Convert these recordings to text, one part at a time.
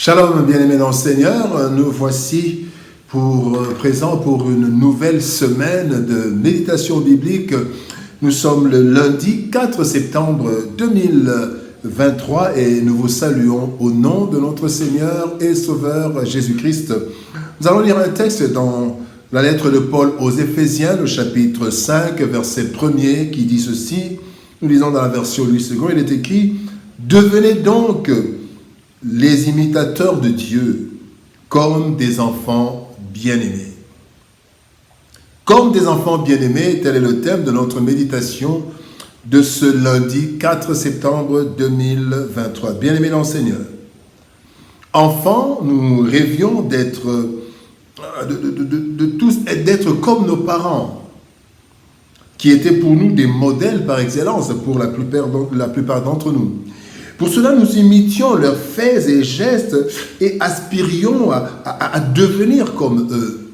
Shalom, bien-aimés dans le Seigneur, nous voici présents pour une nouvelle semaine de méditation biblique. Nous sommes le lundi 4 septembre 2023 et nous vous saluons au nom de notre Seigneur et Sauveur Jésus-Christ. Nous allons lire un texte dans la lettre de Paul aux Éphésiens, le chapitre 5, verset 1er, qui dit ceci. Nous lisons dans la version Louis II, il est écrit « Devenez donc les imitateurs de Dieu, comme des enfants bien-aimés. » Comme des enfants bien-aimés, tel est le thème de notre méditation de ce lundi 4 septembre 2023. Bien-aimés dans le Seigneur. Enfants, nous rêvions d'être comme nos parents, qui étaient pour nous des modèles par excellence pour la plupart d'entre nous. Pour cela, nous imitions leurs faits et gestes et aspirions à devenir comme eux.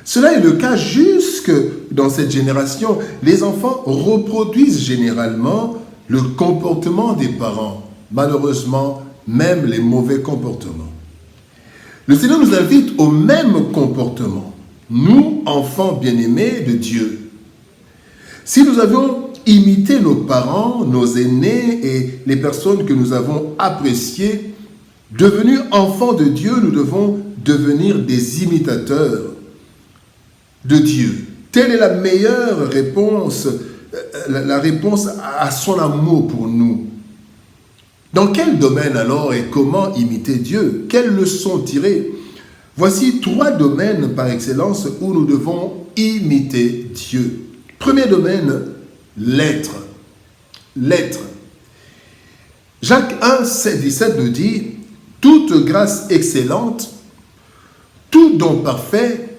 Cela est le cas jusque dans cette génération. Les enfants reproduisent généralement le comportement des parents, malheureusement, même les mauvais comportements. Le Seigneur nous invite au même comportement, nous, enfants bien-aimés de Dieu. Si nous avions imité nos parents, nos aînés et les personnes que nous avons appréciées, devenus enfants de Dieu, nous devons devenir des imitateurs de Dieu. Telle est la meilleure réponse, la réponse à son amour pour nous. Dans quel domaine alors et comment imiter Dieu? Quelles leçons tirer? Voici 3 domaines par excellence où nous devons imiter Dieu. Premier domaine, l'être. L'être. Jacques 1, 17 nous dit « Toute grâce excellente, tout don parfait,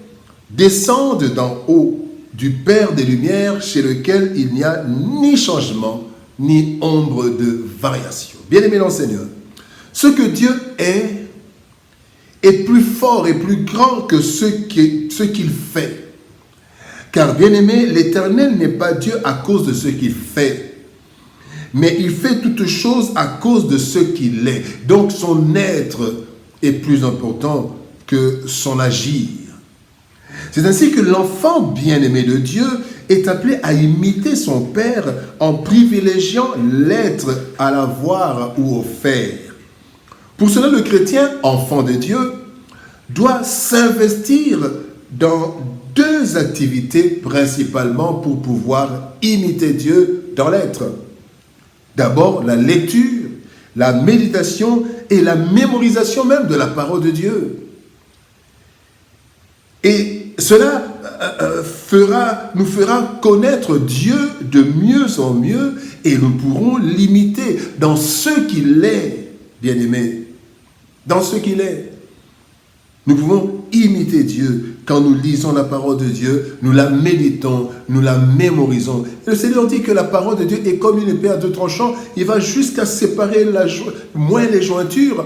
descendent d'en haut, du Père des Lumières, chez lequel il n'y a ni changement, ni ombre de variation. » Bien-aimé dans le Seigneur, ce que Dieu est plus fort et plus grand que ce qu'il fait. Car, bien-aimé, l'Éternel n'est pas Dieu à cause de ce qu'il fait, mais il fait toutes choses à cause de ce qu'il est. Donc, son être est plus important que son agir. C'est ainsi que l'enfant bien-aimé de Dieu est appelé à imiter son Père en privilégiant l'être à l'avoir ou au faire. Pour cela, le chrétien, enfant de Dieu, doit s'investir dans 2 activités principalement pour pouvoir imiter Dieu dans l'être. D'abord, la lecture, la méditation et la mémorisation même de la parole de Dieu. Et cela nous fera connaître Dieu de mieux en mieux et nous pourrons l'imiter dans ce qu'il est, bien-aimé. Dans ce qu'il est. Nous pouvons imiter Dieu quand nous lisons la parole de Dieu, nous la méditons, nous la mémorisons. Et le Seigneur dit que la parole de Dieu est comme une épée à 2 tranchants. Il va jusqu'à séparer moins les jointures.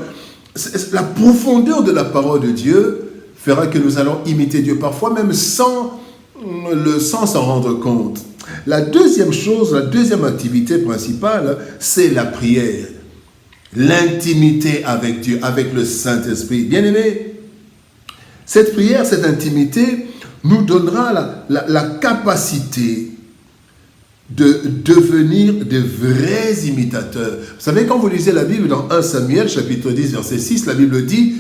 La profondeur de la parole de Dieu fera que nous allons imiter Dieu, parfois même sans s'en rendre compte. La deuxième chose, la deuxième activité principale, c'est la prière. L'intimité avec Dieu, avec le Saint-Esprit. Bien-aimés, cette prière, cette intimité nous donnera la capacité de devenir de vrais imitateurs. Vous savez, quand vous lisez la Bible dans 1 Samuel, chapitre 10, verset 6, la Bible dit,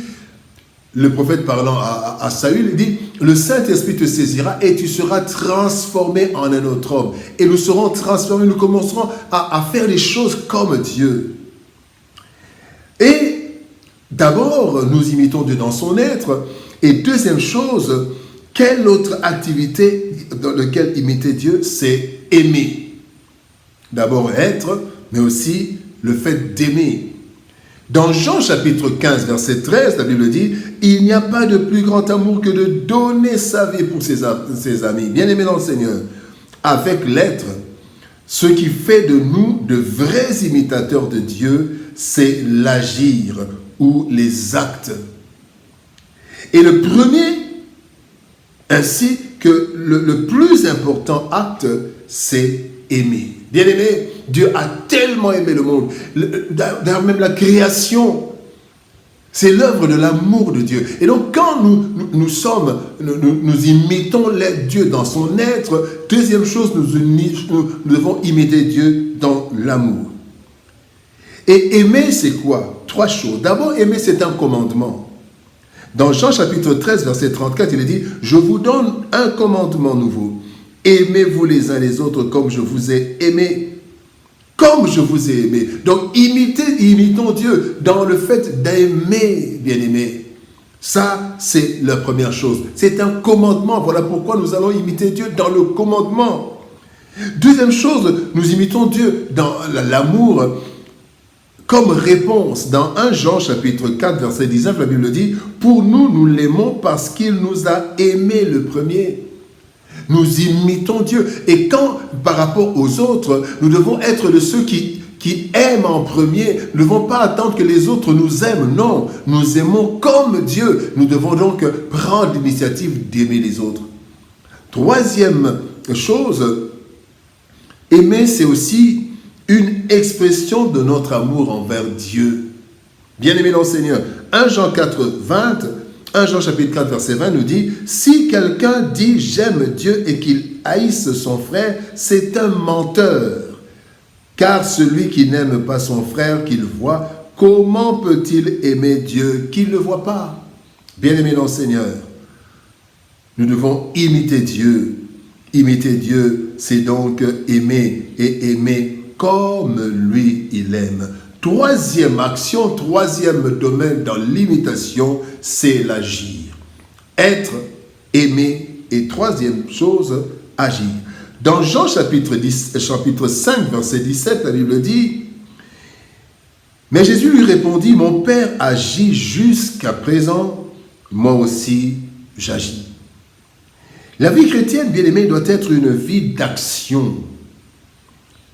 le prophète parlant à Saül, il dit « Le Saint-Esprit te saisira et tu seras transformé en un autre homme. » Et nous serons transformés, nous commencerons à faire les choses comme Dieu. Et d'abord, nous imitons Dieu dans son être. Et deuxième chose, quelle autre activité dans laquelle imiter Dieu? C'est aimer. D'abord être, mais aussi le fait d'aimer. Dans Jean chapitre 15, verset 13, la Bible dit « Il n'y a pas de plus grand amour que de donner sa vie pour ses amis. » Bien-aimés dans le Seigneur, avec l'être, ce qui fait de nous de vrais imitateurs de Dieu, c'est l'agir ou les actes. Et le premier, ainsi que le plus important acte, c'est aimer. Bien-aimé, Dieu a tellement aimé le monde. D'ailleurs, même la création, C'est l'œuvre de l'amour de Dieu. Et donc, quand nous imitons Dieu dans son être, deuxième chose, nous devons imiter Dieu dans l'amour. Et aimer, c'est quoi? Trois choses. D'abord, aimer, c'est un commandement. Dans Jean chapitre 13, verset 34, il est dit, « Je vous donne un commandement nouveau. Aimez-vous les uns les autres comme je vous ai aimé. » Comme je vous ai aimé. Donc, imitons Dieu dans le fait d'aimer, bien-aimé. Ça, c'est la première chose. C'est un commandement. Voilà pourquoi nous allons imiter Dieu dans le commandement. Deuxième chose, nous imitons Dieu dans l'amour comme réponse. Dans 1 Jean chapitre 4, verset 19, la Bible dit, « Pour nous, nous l'aimons parce qu'il nous a aimés le premier. » Nous imitons Dieu. Et quand, par rapport aux autres, nous devons être de ceux qui aiment en premier. Nous ne devons pas attendre que les autres nous aiment. Non, nous aimons comme Dieu. Nous devons donc prendre l'initiative d'aimer les autres. Troisième chose, aimer, c'est aussi une expression de notre amour envers Dieu. Bien-aimé dans le Seigneur, 1 Jean 4, 20, 1 Jean chapitre 4, verset 20 nous dit, « Si quelqu'un dit « j'aime Dieu » et qu'il haïsse son frère, c'est un menteur. Car celui qui n'aime pas son frère qu'il voit, comment peut-il aimer Dieu qu'il ne voit pas ?» Bien-aimé dans le Seigneur, nous devons imiter Dieu. Imiter Dieu, c'est donc aimer et aimer comme lui il aime. Troisième action, troisième domaine dans l'imitation, c'est l'agir. Être, aimer et troisième chose, agir. Dans Jean chapitre 5, verset 17, la Bible dit, « Mais Jésus lui répondit, « Mon Père agit jusqu'à présent, moi aussi j'agis. » La vie chrétienne, bien-aimée, doit être une vie d'action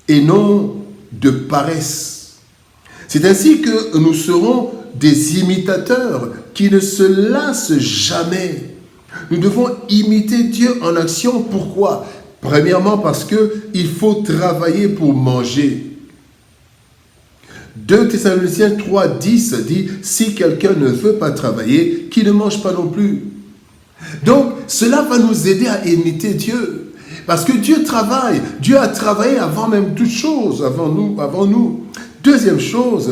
et non de paresse. C'est ainsi que nous serons des imitateurs qui ne se lassent jamais. Nous devons imiter Dieu en action. Pourquoi? Premièrement, parce qu'il faut travailler pour manger. 2 Thessaloniciens 3, 10 dit, « Si quelqu'un ne veut pas travailler, qu'il ne mange pas non plus. » Donc, cela va nous aider à imiter Dieu. Parce que Dieu travaille. Dieu a travaillé avant même toute chose, avant nous. Deuxième chose,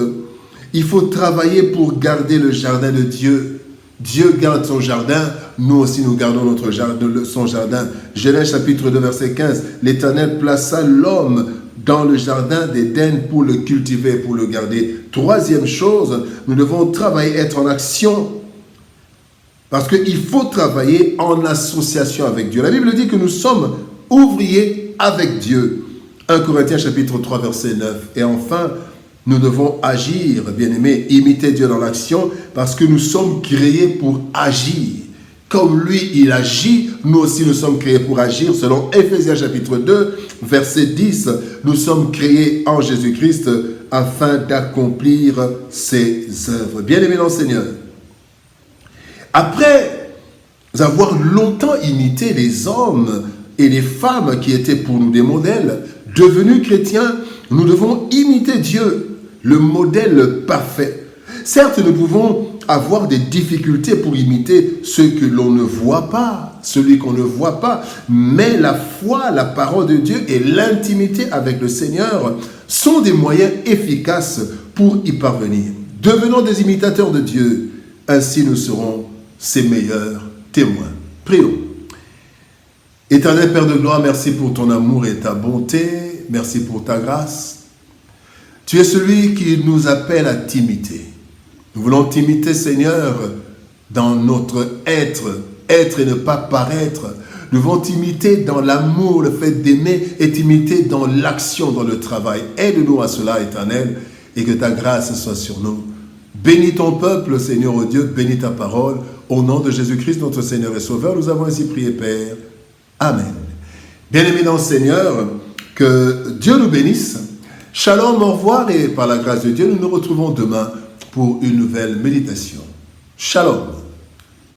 il faut travailler pour garder le jardin de Dieu. Dieu garde son jardin, nous aussi nous gardons son jardin. Genèse chapitre 2, verset 15, « L'Éternel plaça l'homme dans le jardin d'Éden pour le cultiver, pour le garder. » Troisième chose, nous devons travailler, être en action. Parce qu'il faut travailler en association avec Dieu. La Bible dit que nous sommes ouvriers avec Dieu. 1 Corinthiens chapitre 3, verset 9. Et enfin, nous devons agir, bien-aimés, imiter Dieu dans l'action, parce que nous sommes créés pour agir. Comme lui, il agit, nous aussi nous sommes créés pour agir. Selon Éphésiens chapitre 2, verset 10, nous sommes créés en Jésus-Christ afin d'accomplir ses œuvres. Bien-aimés dans le Seigneur, après avoir longtemps imité les hommes et les femmes qui étaient pour nous des modèles, devenus chrétiens, nous devons imiter Dieu, le modèle parfait. Certes, nous pouvons avoir des difficultés pour imiter ceux que l'on ne voit pas, celui qu'on ne voit pas, mais la foi, la parole de Dieu et l'intimité avec le Seigneur sont des moyens efficaces pour y parvenir. Devenons des imitateurs de Dieu, ainsi nous serons ses meilleurs témoins. Prions. Éternel Père de gloire, merci pour ton amour et ta bonté, merci pour ta grâce. Tu es celui qui nous appelle à t'imiter. Nous voulons t'imiter, Seigneur, dans notre être et ne pas paraître. Nous voulons t'imiter dans l'amour, le fait d'aimer, et t'imiter dans l'action, dans le travail. Aide-nous à cela, Éternel, et que ta grâce soit sur nous. Bénis ton peuple, Seigneur, oh Dieu, bénis ta parole. Au nom de Jésus-Christ, notre Seigneur et Sauveur, nous avons ainsi prié, Père. Amen. Bien-aimés dans le Seigneur, que Dieu nous bénisse. Shalom, au revoir, et par la grâce de Dieu, nous nous retrouvons demain pour une nouvelle méditation. Shalom.